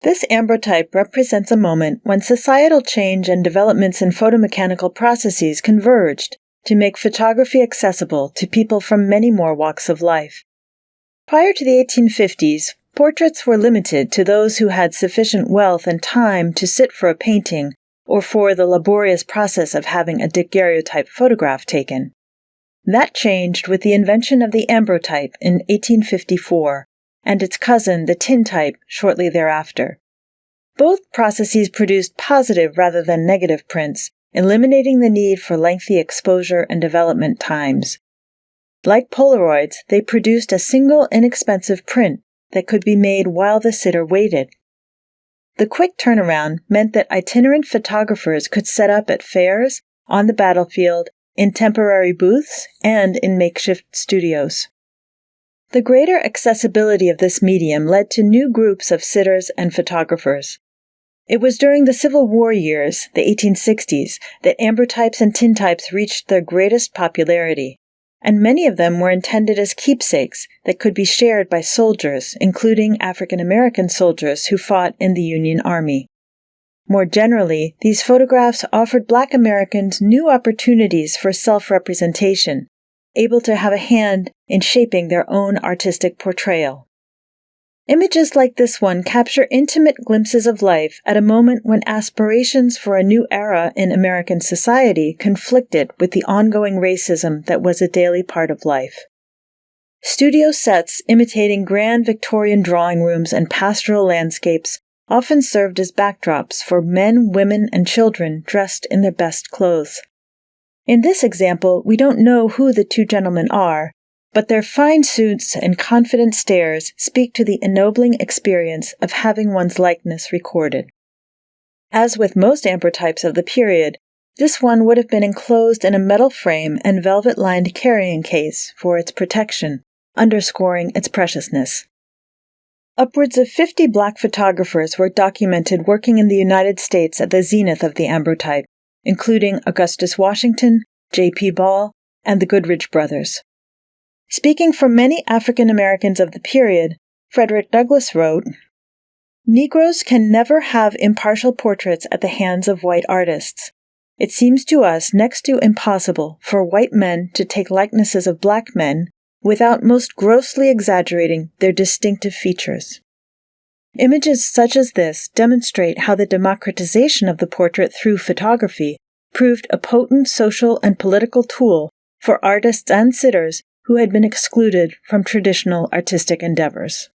This ambrotype represents a moment when societal change and developments in photomechanical processes converged to make photography accessible to people from many more walks of life. Prior to the 1850s, portraits were limited to those who had sufficient wealth and time to sit for a painting or for the laborious process of having a daguerreotype photograph taken. That changed with the invention of the ambrotype in 1854, and its cousin, the tintype, shortly thereafter. Both processes produced positive rather than negative prints, eliminating the need for lengthy exposure and development times. Like Polaroids, they produced a single inexpensive print that could be made while the sitter waited. The quick turnaround meant that itinerant photographers could set up at fairs, on the battlefield, in temporary booths, and in makeshift studios. The greater accessibility of this medium led to new groups of sitters and photographers. It was during the Civil War years, the 1860s, that ambrotypes and tintypes reached their greatest popularity, and many of them were intended as keepsakes that could be shared by soldiers, including African American soldiers who fought in the Union Army. More generally, these photographs offered Black Americans new opportunities for self-representation, able to have a hand in shaping their own artistic portrayal. Images like this one capture intimate glimpses of life at a moment when aspirations for a new era in American society conflicted with the ongoing racism that was a daily part of life. Studio sets imitating grand Victorian drawing rooms and pastoral landscapes often served as backdrops for men, women, and children dressed in their best clothes. In this example, we don't know who the two gentlemen are, but their fine suits and confident stares speak to the ennobling experience of having one's likeness recorded. As with most ambrotypes of the period, this one would have been enclosed in a metal frame and velvet-lined carrying case for its protection, underscoring its preciousness. Upwards of 50 Black photographers were documented working in the United States at the zenith of the ambrotype, including Augustus Washington, J.P. Ball, and the Goodrich brothers. Speaking for many African Americans of the period, Frederick Douglass wrote, "Negroes can never have impartial portraits at the hands of white artists. It seems to us next to impossible for white men to take likenesses of Black men without most grossly exaggerating their distinctive features." Images such as this demonstrate how the democratization of the portrait through photography proved a potent social and political tool for artists and sitters who had been excluded from traditional artistic endeavors.